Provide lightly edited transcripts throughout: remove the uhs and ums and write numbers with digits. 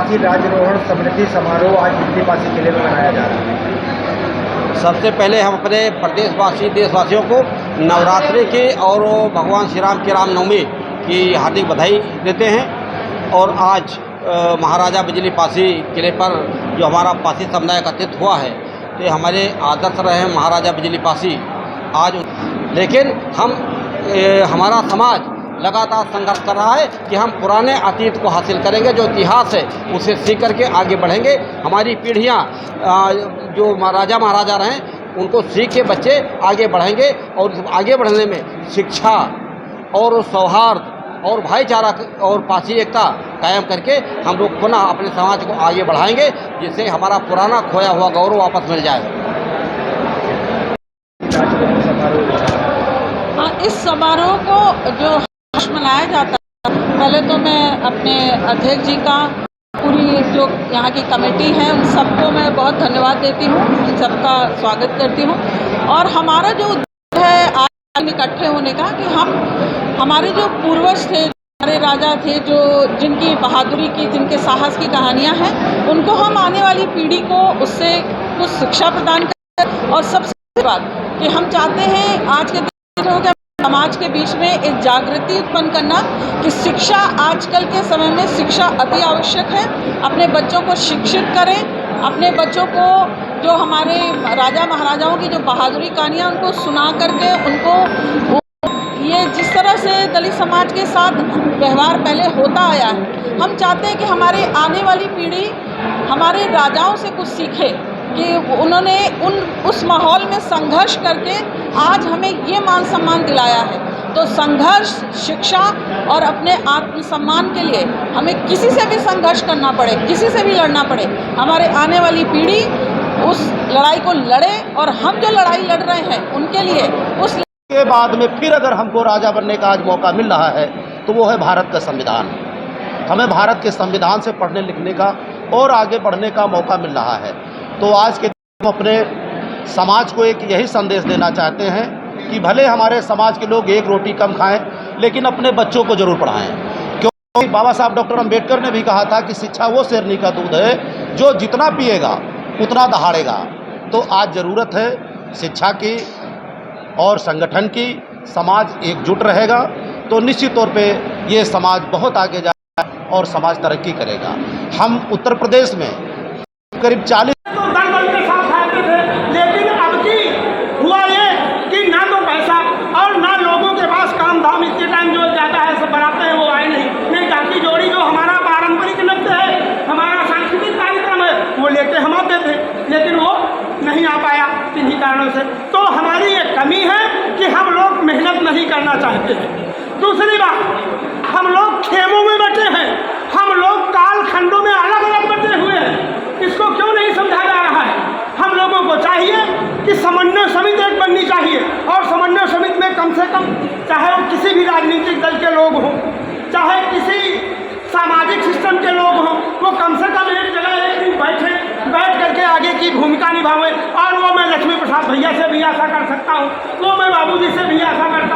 पासी राजरोहण समृद्धि समारोह आज बिजली पासी किले में मनाया जा रहा है। सबसे पहले हम अपने प्रदेशवासी देशवासियों को नवरात्रि की और भगवान श्री राम की रामनवमी की हार्दिक बधाई देते हैं। और आज महाराजा बिजली पासी किले पर जो हमारा पासी समुदाय एकत्रित हुआ है, तो ये हमारे आदर्श रहे हैं महाराजा बिजली पासी आज। लेकिन हमारा समाज लगातार संघर्ष कर रहा है कि हम पुराने अतीत को हासिल करेंगे, जो इतिहास है उसे सीख करके आगे बढ़ेंगे। हमारी पीढ़ियाँ जो राजा महाराजा रहे उनको सीख के बच्चे आगे बढ़ेंगे और आगे बढ़ने में शिक्षा और सौहार्द और भाईचारा और पासी एकता कायम करके हम लोग पुनः अपने समाज को आगे बढ़ाएंगे, जिससे हमारा पुराना खोया हुआ गौरव वापस मिल जाए। इस समारोह को जो मनाया जाता है, पहले तो मैं अपने अध्यक्ष जी का, पूरी जो यहाँ की कमेटी है, उन सबको मैं बहुत धन्यवाद देती हूँ, सबका स्वागत करती हूँ। और हमारा जो उद्देश्य है आज इकट्ठे होने का कि हमारे जो पूर्वज थे, हमारे राजा थे, जो जिनकी बहादुरी की, जिनके साहस की कहानियाँ हैं, उनको हम आने वाली पीढ़ी को उससे कुछ शिक्षा प्रदान करें। और सबसे बात कि हम चाहते हैं आज के दिनों के समाज के बीच में एक जागृति उत्पन्न करना कि शिक्षा, आजकल के समय में शिक्षा अति आवश्यक है। अपने बच्चों को शिक्षित करें, अपने बच्चों को जो हमारे राजा महाराजाओं की जो बहादुरी कहानियाँ उनको सुना करके उनको ये जिस तरह से दलित समाज के साथ व्यवहार पहले होता आया है, हम चाहते हैं कि हमारे आने वाली पीढ़ी हमारे राजाओं से कुछ सीखे कि उन्होंने उस माहौल में संघर्ष करके आज हमें ये मान सम्मान दिलाया है। तो संघर्ष, शिक्षा और अपने आत्मसम्मान के लिए हमें किसी से भी संघर्ष करना पड़े, किसी से भी लड़ना पड़े, हमारे आने वाली पीढ़ी उस लड़ाई को लड़े। और हम जो लड़ाई लड़ रहे हैं उनके लिए, उस के बाद में फिर अगर हमको राजा बनने का आज मौका मिल रहा है तो वो है भारत का संविधान। हमें भारत के संविधान से पढ़ने लिखने का और आगे बढ़ने का मौका मिल रहा है। तो आज के हम अपने समाज को एक यही संदेश देना चाहते हैं कि भले हमारे समाज के लोग एक रोटी कम खाएं, लेकिन अपने बच्चों को जरूर पढ़ाएं। क्योंकि बाबा साहब डॉक्टर अम्बेडकर ने भी कहा था कि शिक्षा वो शेरनी का दूध है जो जितना पिएगा उतना दहाड़ेगा। तो आज ज़रूरत है शिक्षा की और संगठन की। समाज एकजुट रहेगा तो निश्चित तौर पे ये समाज बहुत आगे जाएगा और समाज तरक्की करेगा। हम उत्तर प्रदेश में करीब 40 दल बल के साथ आते थे, लेकिन अब की हुआ ये कि ना तो पैसा और ना लोगों के पास काम धाम। इतने टाइम जो जाता है सब बनाते हैं, वो आए नहीं जाति जोड़ी जो हमारा पारंपरिक नृत्य है, हमारा सांस्कृतिक कार्यक्रम है, वो लेके हम आते थे, लेकिन वो नहीं आ पाया किन्हीं कारणों से। तो हमारी ये कमी है कि हम लोग मेहनत नहीं करना चाहते हैं। दूसरी बात, हम लोग खेमों में बैठे हैं, हम लोग काल खंडों में अलग अलग बैठे हुए हैं। इसको क्यों नहीं समझा जा रहा है? हम लोगों को चाहिए कि समन्वय समिति एक बननी चाहिए, और समन्वय समिति में कम से कम, चाहे वो किसी भी राजनीतिक दल के लोग हों, चाहे किसी सामाजिक सिस्टम के लोग हों, वो कम से कम एक जगह एक दिन बैठ करके आगे की भूमिका निभावें। और वो मैं लक्ष्मी प्रसाद भैया से भी आशा कर सकता हूँ, वो मैं बाबूजी से भी आशा कर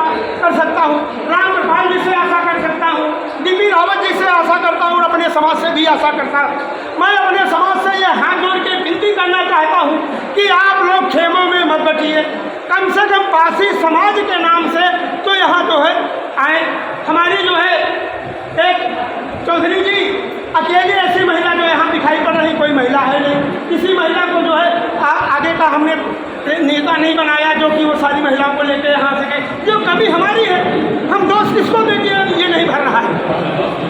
सकता हूँ, राम कृपाल जी से आशा कर सकता हूँ, डीपी रावत जी से आशा करता हूँ, और अपने समाज से भी आशा करता हूँ। मैं अपने समाज से ये हाथ जोड़ के विनती करना चाहता हूँ कि आप लोग खेमों में मत बैठिए, कम से कम पासी समाज के नाम से तो यहाँ जो है आए। हमारी जो है एक चौधरी जी अकेली ऐसी महिला जो यहाँ दिखाई पड़ रही, कोई महिला है नहीं, किसी महिला को जो है आगे का हमने नेता नहीं बनाया जो कि वो सारी महिलाओं को लेकर यहाँ से गए। जो कमी हमारी है, हम दोष किसको देंगे, ये नहीं भर रहा है।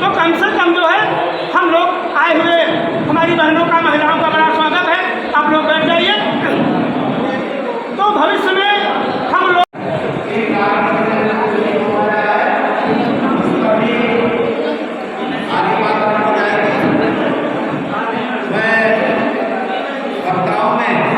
तो कम से कम जो है हम लोग आए हुए, हमारी बहनों का, महिलाओं का बड़ा स्वागत है। आप लोग बैठ जाइए। तो भविष्य में हम लोग वक्ताओं में